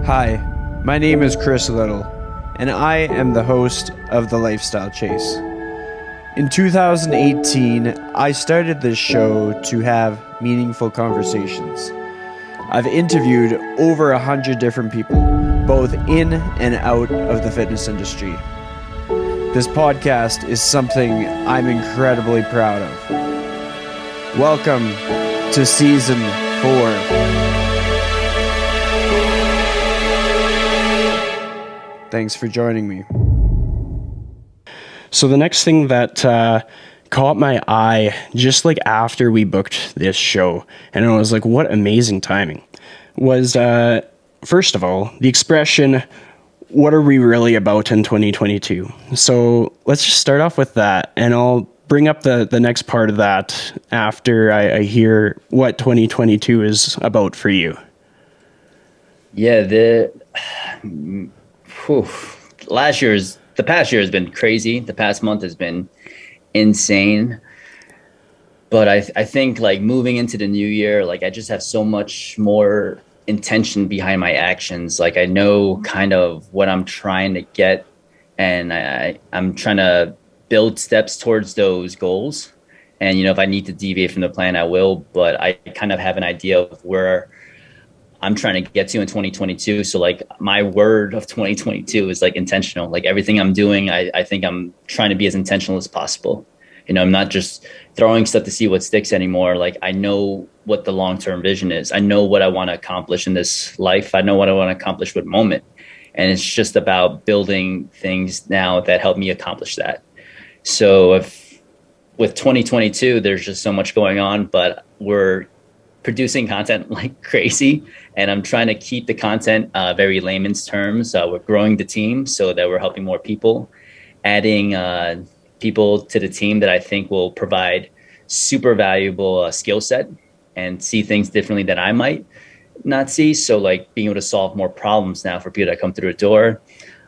Hi, my name is Chris Liddle, and I am the host of The Lifestyle Chase. In 2018, I started this show to have meaningful conversations. I've interviewed over 100 different people, both in and out of the fitness industry. This podcast is something I'm incredibly proud of. Welcome to Season 4. Thanks for joining me. So the next thing that caught my eye just like after we booked this show, and I was like, what amazing timing, was first of all, the expression, what are we really about in 2022? So let's just start off with that, and I'll bring up the next part of that after I hear what 2022 is about for you. Yeah, the past year has been crazy. The past month has been insane. But I think like moving into the new year, like I just have so much more intention behind my actions. Like I know kind of what I'm trying to get, and I'm trying to build steps towards those goals. And, if I need to deviate from the plan, I will, but I kind of have an idea of where I'm trying to get to in 2022. So like my word of 2022 is like intentional. Like everything I'm doing, I think I'm trying to be as intentional as possible. I'm not just throwing stuff to see what sticks anymore. Like I know what the long-term vision is. I know what I want to accomplish in this life. I know what I want to accomplish with moment. And it's just about building things now that help me accomplish that. So with 2022, there's just so much going on, but we're producing content like crazy, and I'm trying to keep the content very layman's terms. We're growing the team so that we're helping more people, adding people to the team that I think will provide super valuable skill set and see things differently that I might not see. So like being able to solve more problems now for people that come through the door.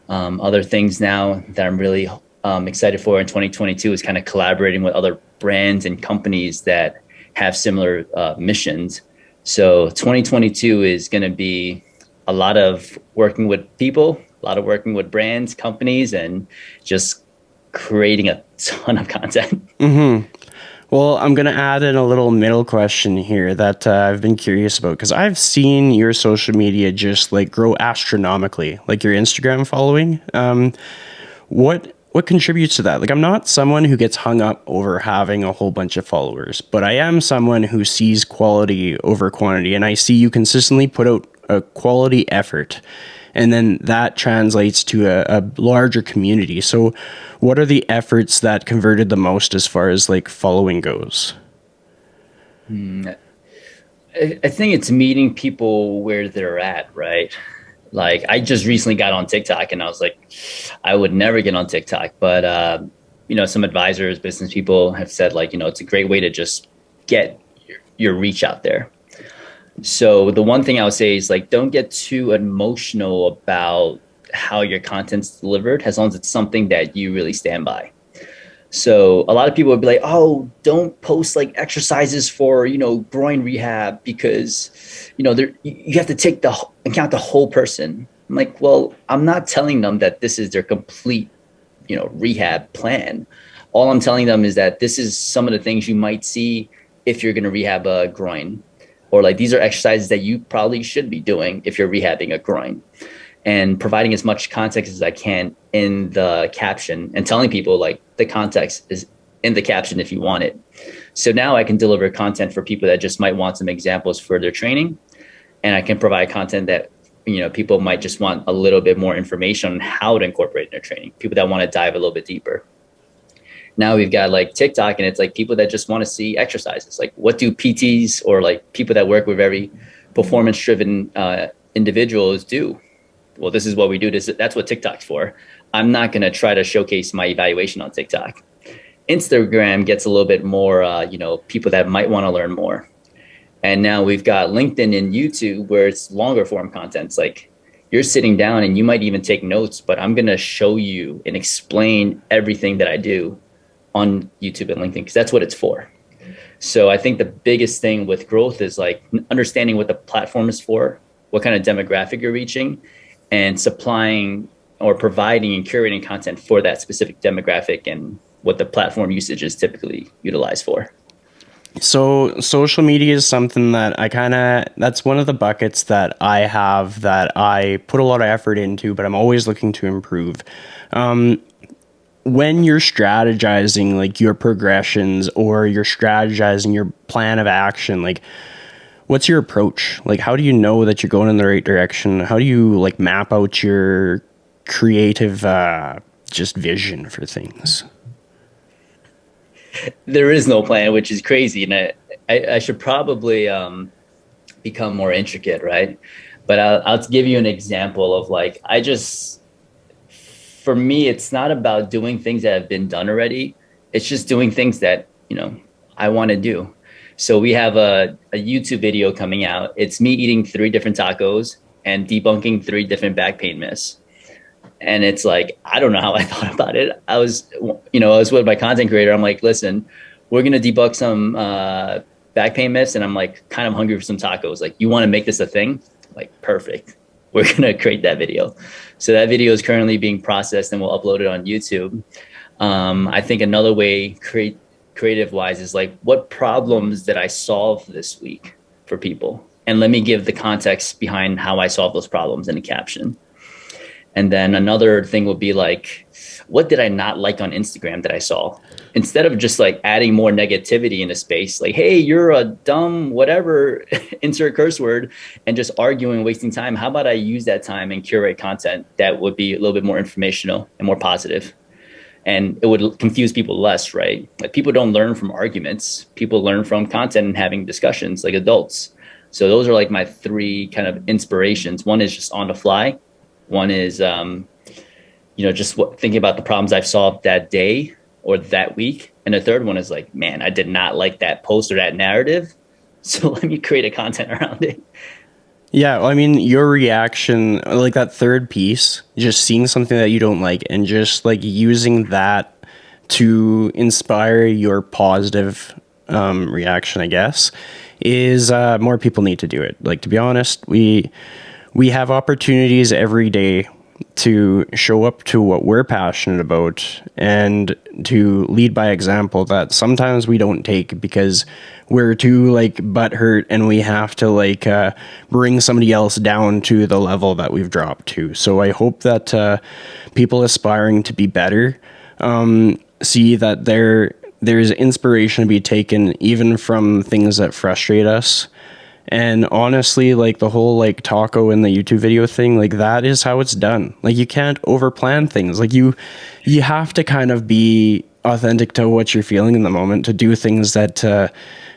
Other things now that I'm really excited for in 2022 is kind of collaborating with other brands and companies that have similar missions. So 2022 is going to be a lot of working with people, a lot of working with brands, companies, and just creating a ton of content. Mm-hmm. Well, I'm going to add in a little middle question here that I've been curious about, because I've seen your social media just like grow astronomically, like your Instagram following. What contributes to that? Like, I'm not someone who gets hung up over having a whole bunch of followers, but I am someone who sees quality over quantity, and I see you consistently put out a quality effort, and then that translates to a larger community. So what are the efforts that converted the most as far as like following goes? I think it's meeting people where they're at, right? Like I just recently got on TikTok, and I was like, I would never get on TikTok, but some advisors, business people have said like, it's a great way to just get your reach out there. So the one thing I would say is like, don't get too emotional about how your content's delivered, as long as it's something that you really stand by. So a lot of people would be like, oh, don't post like exercises for, groin rehab because, you have to take account the whole person. I'm like, well, I'm not telling them that this is their complete, rehab plan. All I'm telling them is that this is some of the things you might see if you're going to rehab a groin, or like, these are exercises that you probably should be doing if you're rehabbing a groin. And providing as much context as I can in the caption, and telling people like the context is in the caption if you want it. So now I can deliver content for people that just might want some examples for their training. And I can provide content that, people might just want a little bit more information on how to incorporate in their training. People that want to dive a little bit deeper. Now we've got like TikTok, and it's like people that just want to see exercises. Like what do PTs or like people that work with very performance driven individuals do? Well, this is what we do. That's what TikTok's for. I'm not going to try to showcase my evaluation on TikTok. Instagram gets a little bit more, people that might want to learn more. And now we've got LinkedIn and YouTube where it's longer form content. It's like you're sitting down and you might even take notes, but I'm going to show you and explain everything that I do on YouTube and LinkedIn, because that's what it's for. So I think the biggest thing with growth is like understanding what the platform is for, what kind of demographic you're reaching, and supplying or providing and curating content for that specific demographic and what the platform usage is typically utilized for. So social media is something that that's one of the buckets that I have that I put a lot of effort into, but I'm always looking to improve. When you're strategizing like your progressions or you're strategizing your plan of action, like what's your approach? Like, how do you know that you're going in the right direction? How do you like map out your creative, just vision for things? There is no plan, which is crazy. And I should probably become more intricate, right? But I'll give you an example of like, for me, it's not about doing things that have been done already. It's just doing things that, I want to do. So we have a YouTube video coming out. It's me eating 3 different tacos and debunking 3 different back pain myths. And it's like, I don't know how I thought about it. I was with my content creator. I'm like, listen, we're going to debunk some back pain myths. And I'm like, kind of hungry for some tacos. Like, you want to make this a thing? Like, perfect. We're going to create that video. So that video is currently being processed and we'll upload it on YouTube. I think another way creative wise is like, what problems did I solve this week for people? And let me give the context behind how I solve those problems in a caption. And then another thing would be like, what did I not like on Instagram that I saw? Instead of just like adding more negativity in a space, like, hey, you're a dumb, whatever, insert curse word, and just arguing, wasting time. How about I use that time and curate content that would be a little bit more informational and more positive? And it would confuse people less, right? Like, people don't learn from arguments. People learn from content and having discussions like adults. So those are like my 3 kind of inspirations. One is just on the fly. One is, just thinking about the problems I've solved that day or that week. And the third one is like, man, I did not like that post or that narrative. So let me create a content around it. Yeah, well, I mean, your reaction, like that third piece, just seeing something that you don't like and just like using that to inspire your positive reaction, I guess, is more people need to do it. Like, to be honest, we have opportunities every day to show up to what we're passionate about and to lead by example that sometimes we don't take because we're too like butthurt and we have to like bring somebody else down to the level that we've dropped to. So I hope that people aspiring to be better see that there's inspiration to be taken even from things that frustrate us. And honestly, like the whole like taco in the YouTube video thing, like that is how it's done. Like, you can't overplan things. Like you have to kind of be authentic to what you're feeling in the moment to do things that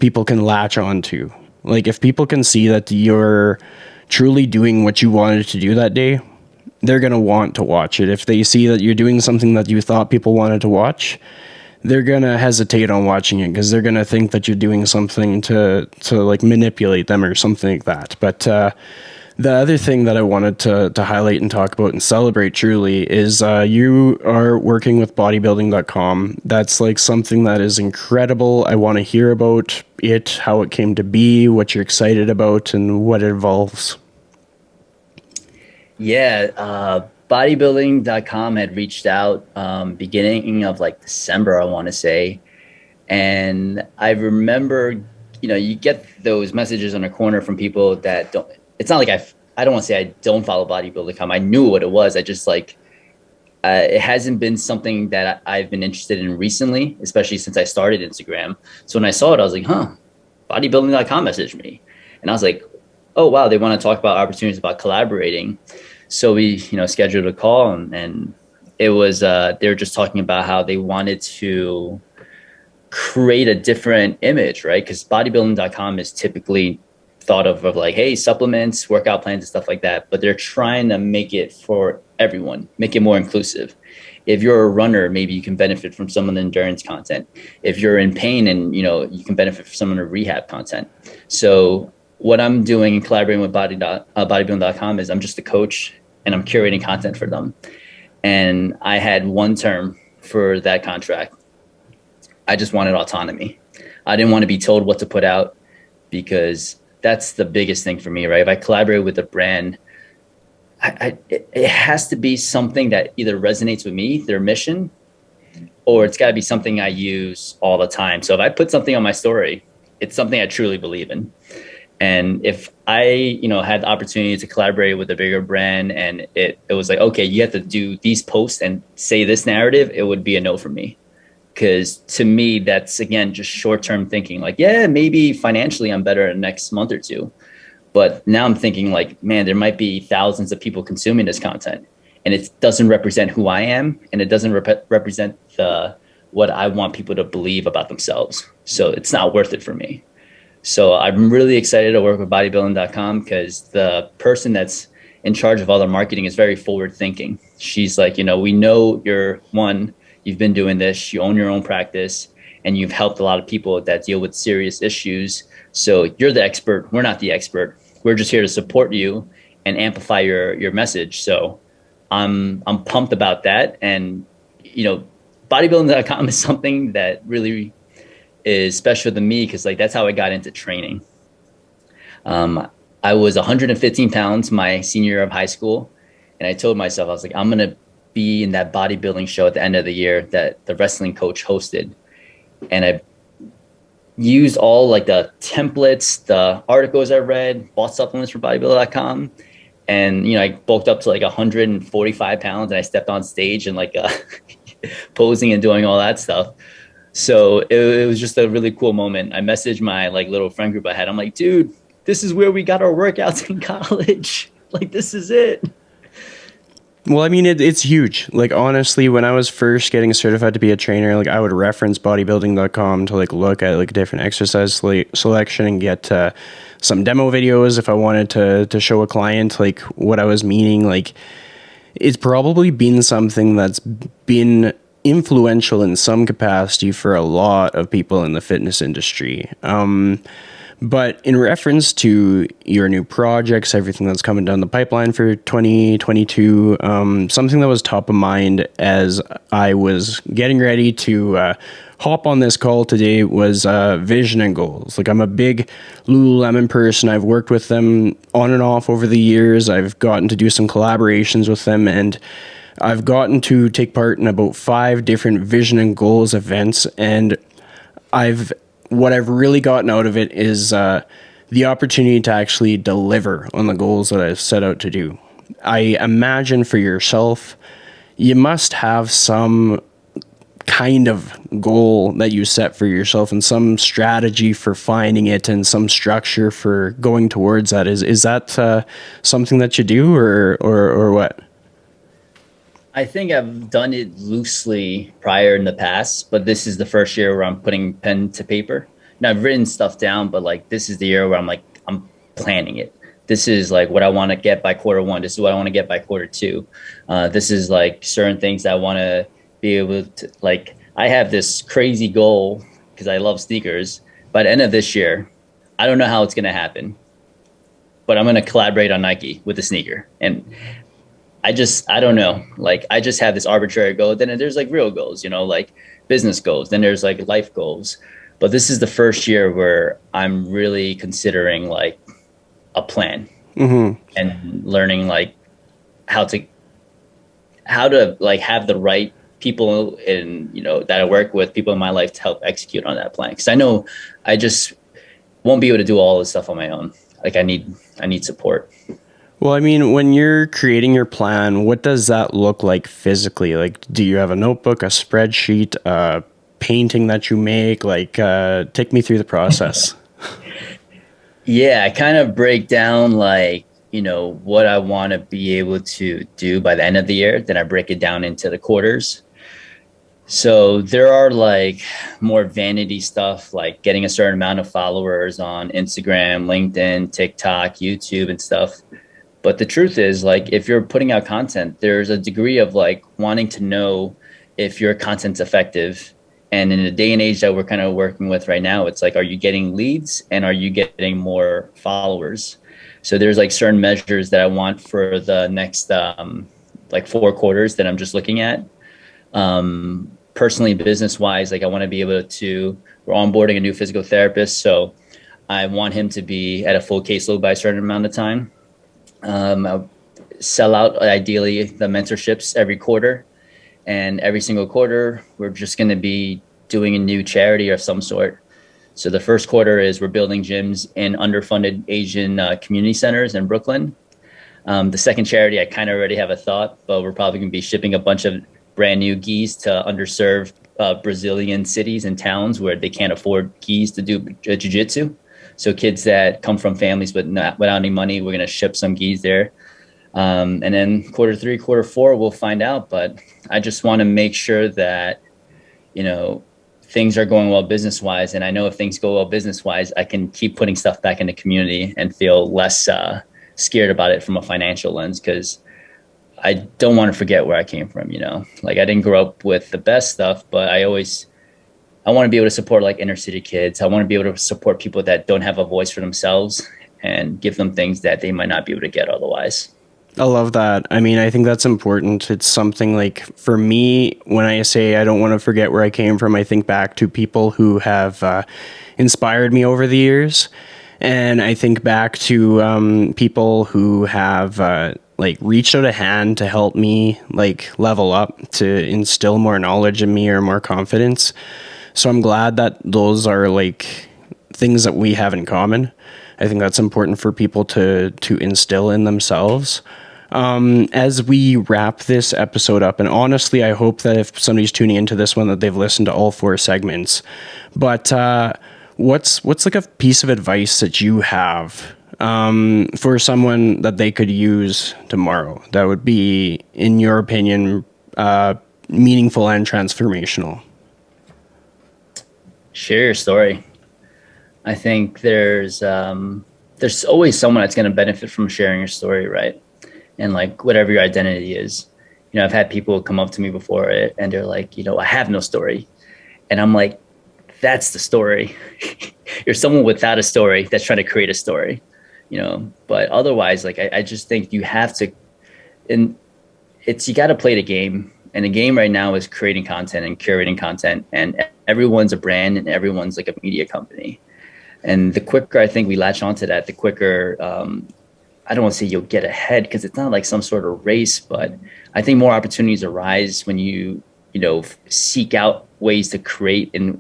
people can latch onto. Like, if people can see that you're truly doing what you wanted to do that day, they're going to want to watch it. If they see that you're doing something that you thought people wanted to watch, they're going to hesitate on watching it because they're going to think that you're doing something to like manipulate them or something like that. But the other thing that I wanted to highlight and talk about and celebrate truly is you are working with Bodybuilding.com. That's like something that is incredible. I want to hear about it, how it came to be, what you're excited about, and what it involves. Yeah, Bodybuilding.com had reached out beginning of like December, I want to say. And I remember, you get those messages on the corner from people that don't, it's not like I don't want to say I don't follow Bodybuilding.com. I knew what it was. I just like, it hasn't been something that I've been interested in recently, especially since I started Instagram. So when I saw it, I was like, Bodybuilding.com messaged me. And I was like, oh, wow, they want to talk about opportunities about collaborating. So we, scheduled a call and it was, they were just talking about how they wanted to create a different image, right? Because bodybuilding.com is typically thought of like, hey, supplements, workout plans and stuff like that. But they're trying to make it for everyone, make it more inclusive. If you're a runner, maybe you can benefit from some of the endurance content. If you're in pain and, you can benefit from some of the rehab content. So what I'm doing and collaborating with bodybuilding.com is I'm just a coach and I'm curating content for them. And I had one term for that contract. I just wanted autonomy. I didn't want to be told what to put out because that's the biggest thing for me, right? If I collaborate with a brand, it has to be something that either resonates with me, their mission, or it's got to be something I use all the time. So if I put something on my story, it's something I truly believe in. And if I, had the opportunity to collaborate with a bigger brand and it was like, okay, you have to do these posts and say this narrative, it would be a no for me. Because to me, that's, again, just short-term thinking. Like, yeah, maybe financially I'm better in the next month or two. But now I'm thinking like, man, there might be thousands of people consuming this content and it doesn't represent who I am. And it doesn't represent what I want people to believe about themselves. So it's not worth it for me. So I'm really excited to work with bodybuilding.com because the person that's in charge of all the marketing is very forward thinking. She's like, we know you've been doing this, you own your own practice, and you've helped a lot of people that deal with serious issues. So you're the expert. We're not the expert. We're just here to support you and amplify your message. So I'm pumped about that. And, bodybuilding.com is something that really is special to me because like that's how I got into training. I was 115 pounds my senior year of high school. And I told myself, I was like, I'm going to be in that bodybuilding show at the end of the year that the wrestling coach hosted. And I used all like the templates, the articles I read, bought supplements from bodybuilder.com. And, I bulked up to like 145 pounds and I stepped on stage and like posing and doing all that stuff. So it was just a really cool moment. I messaged my like little friend group I had. I'm like, dude, this is where we got our workouts in college. Like, this is it. Well, I mean, it's huge. Like, honestly, when I was first getting certified to be a trainer, like, I would reference bodybuilding.com to, like, look at, like, different exercise selection and get some demo videos if I wanted to show a client, like, what I was meaning. Like, it's probably been something that's been influential in some capacity for a lot of people in the fitness industry. But in reference to your new projects, everything that's coming down the pipeline for 2022, something that was top of mind as I was getting ready to hop on this call today was vision and goals. Like, I'm a big Lululemon person. I've worked with them on and off over the years. I've gotten to do some collaborations with them, and I've gotten to take part in about 5 different vision and goals events, and what I've really gotten out of it is the opportunity to actually deliver on the goals that I've set out to do. I imagine for yourself, you must have some kind of goal that you set for yourself and some strategy for finding it and some structure for going towards that. Is that something that you do or what? I think I've done it loosely prior in the past, but this is the first year where I'm putting pen to paper. Now I've written stuff down, but like this is the year where I'm planning it. This is like what I want to get by quarter 1. This is what I want to get by quarter 2. This is like certain things that I want to be able to, like, I have this crazy goal because I love sneakers. By the end of this year, I don't know how it's going to happen, but I'm going to collaborate on Nike with the sneaker. And I don't know. Like, I just have this arbitrary goal. Then there's like real goals, like business goals. Then there's like life goals. But this is the first year where I'm really considering like a plan and learning like how to like have the right people that I work with, people in my life to help execute on that plan. Because I know I just won't be able to do all this stuff on my own. Like, I need support. Well, I mean, when you're creating your plan, what does that look like physically? Like, do you have a notebook, a spreadsheet, a painting that you make? Like, take me through the process. Yeah, I kind of break down like, what I want to be able to do by the end of the year. Then I break it down into the quarters. So there are like more vanity stuff, like getting a certain amount of followers on Instagram, LinkedIn, TikTok, YouTube and stuff. But the truth is, like, if you're putting out content, there's a degree of like wanting to know if your content's effective. And in the day and age that we're kind of working with right now, it's like, are you getting leads and are you getting more followers? So there's like certain measures that I want for the next like 4 quarters that I'm just looking at. Personally, business wise, like I want to be able to, we're onboarding a new physical therapist. So I want him to be at a full caseload by a certain amount of time. I'll sell out ideally the mentorships every quarter, and every single quarter we're just going to be doing a new charity of some sort. So the first quarter is we're building gyms in underfunded Asian community centers in Brooklyn. The second charity, I kind of already have a thought, but we're probably going to be shipping a bunch of brand new gis to underserved Brazilian cities and towns where they can't afford gis to do jiu-jitsu. So kids that come from families without any money, we're going to ship some gis there. And then quarter 3, quarter 4, we'll find out. But I just want to make sure that, things are going well business-wise. And I know if things go well business-wise, I can keep putting stuff back in the community and feel less scared about it from a financial lens, because I don't want to forget where I came from. Like, I didn't grow up with the best stuff, but I want to be able to support like inner city kids. I want to be able to support people that don't have a voice for themselves and give them things that they might not be able to get otherwise. I love that. I mean, I think that's important. It's something like, for me, when I say I don't want to forget where I came from, I think back to people who have inspired me over the years. And I think back to people who have like reached out a hand to help me like level up, to instill more knowledge in me or more confidence. So I'm glad that those are like things that we have in common. I think that's important for people to instill in themselves. As we wrap this episode up, and honestly, I hope that if somebody's tuning into this one, that they've listened to all 4 segments. But what's like a piece of advice that you have for someone that they could use tomorrow that would be, in your opinion, meaningful and transformational? Share your story. I think there's always someone that's going to benefit from sharing your story, right? And like, whatever your identity is, I've had people come up to me before it and they're like, I have no story. And I'm like, that's the story. You're someone without a story that's trying to create a story, but otherwise, like, I just think you have to, and you got to play the game. And the game right now is creating content and curating content, and everyone's a brand and everyone's like a media company. And the quicker I think we latch onto that, the quicker, I don't want to say you'll get ahead, because it's not like some sort of race, but I think more opportunities arise when you seek out ways to create and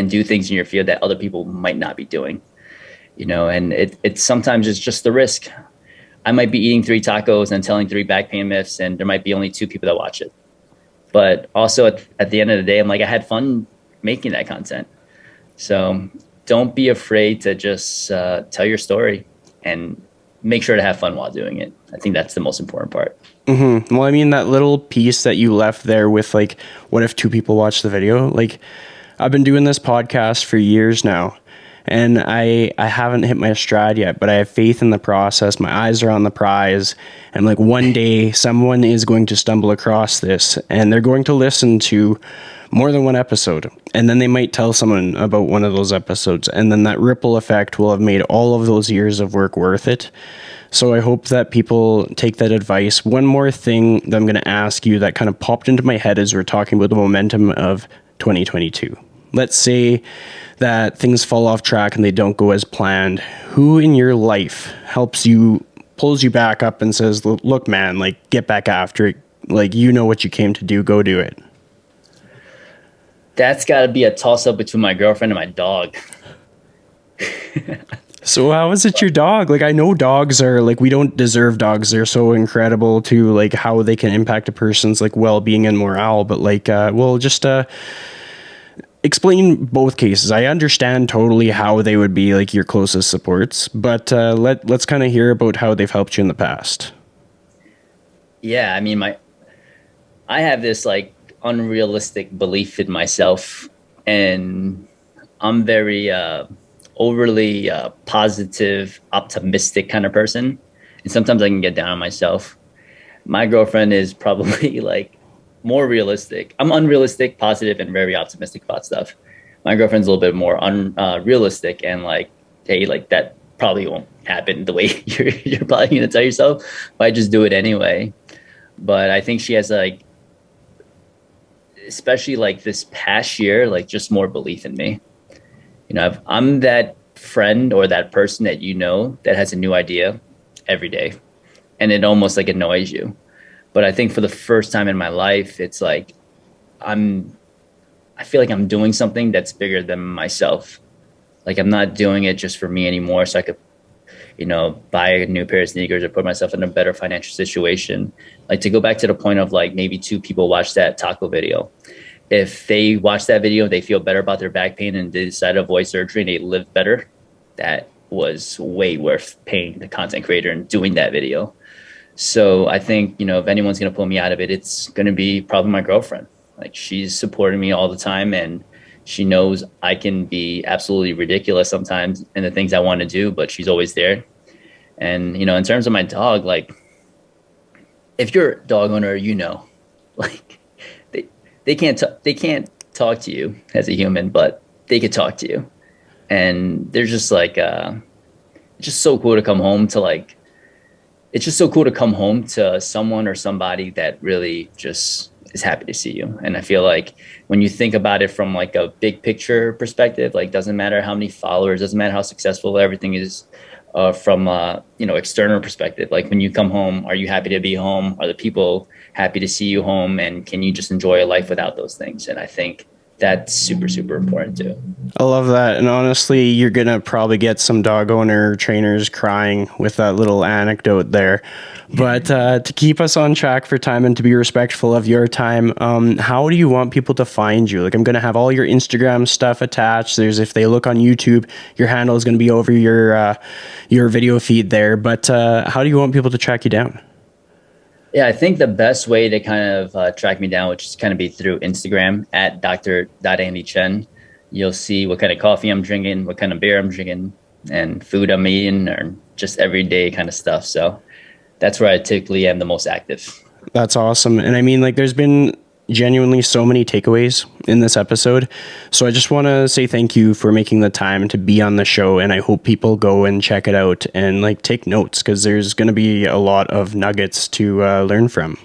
do things in your field that other people might not be doing, and it's sometimes it's just the risk. I might be eating 3 tacos and telling 3 back pain myths, and there might be only 2 people that watch it. But also at the end of the day, I'm like, I had fun making that content. So don't be afraid to just tell your story and make sure to have fun while doing it. I think that's the most important part. Mm-hmm. Well, I mean, that little piece that you left there with like, what if 2 people watch the video? Like, I've been doing this podcast for years now, and I haven't hit my stride yet, but I have faith in the process. My eyes are on the prize. And like, one day someone is going to stumble across this and they're going to listen to more than one episode. And then they might tell someone about one of those episodes. And then that ripple effect will have made all of those years of work worth it. So I hope that people take that advice. One more thing that I'm going to ask you that kind of popped into my head as we're talking about the momentum of 2022. Let's say that things fall off track and they don't go as planned. Who in your life helps you, pulls you back up and says, look, man, like, get back after it. Like, what you came to do, go do it. That's got to be a toss-up between my girlfriend and my dog. So how is it your dog? Like, I know dogs are like, we don't deserve dogs. They're so incredible to like how they can impact a person's like well-being and morale. But like, just explain both cases. I understand totally how they would be like your closest supports, but let's kind of hear about how they've helped you in the past. Yeah, I mean, I have this like unrealistic belief in myself, and I'm very overly positive, optimistic kind of person, and sometimes I can get down on myself. My girlfriend is probably like more realistic. I'm unrealistic, positive, and very optimistic about stuff. My girlfriend's a little bit more unrealistic and like, hey, like that probably won't happen the way you're probably gonna tell yourself, but I just do it anyway. But I think she has like, especially like this past year, like just more belief in me. I'm that friend or that person that you know that has a new idea every day, and it almost like annoys you. But I think for the first time in my life, it's like I'm I feel like I'm doing something that's bigger than myself. Like I'm not doing it just for me anymore, so I could, buy a new pair of sneakers or put myself in a better financial situation. Like to go back to the point of like maybe two people watch that taco video. If they watch that video, they feel better about their back pain and they decide to avoid surgery and they live better. That was way worth paying the content creator and doing that video. So I think, if anyone's going to pull me out of it, it's going to be probably my girlfriend. Like she's supporting me all the time and she knows I can be absolutely ridiculous sometimes in the things I want to do, but she's always there. And, in terms of my dog, like if you're a dog owner, like they can't talk to you as a human, but they could talk to you. And they're just like, it's just so cool to come home to it's just so cool to come home to someone or somebody that really just is happy to see you. And I feel like when you think about it from like a big picture perspective, like doesn't matter how many followers, doesn't matter how successful everything is from external perspective. Like when you come home, are you happy to be home? Are the people happy to see you home? And can you just enjoy a life without those things? And I think that's super, super important too. I love that. And honestly, you're going to probably get some dog owner trainers crying with that little anecdote there. But to keep us on track for time and to be respectful of your time, how do you want people to find you? Like I'm going to have all your Instagram stuff attached. If they look on YouTube, your handle is going to be over your video feed there. But how do you want people to track you down? Yeah, I think the best way to kind of track me down, which is kind of be through Instagram at Dr.AndyChen. You'll see what kind of coffee I'm drinking, what kind of beer I'm drinking, and food I'm eating, or just everyday kind of stuff. So that's where I typically am the most active. That's awesome. And I mean, like, there's been genuinely so many takeaways in this episode. So I just want to say thank you for making the time to be on the show. And I hope people go and check it out and like take notes because there's going to be a lot of nuggets to learn from.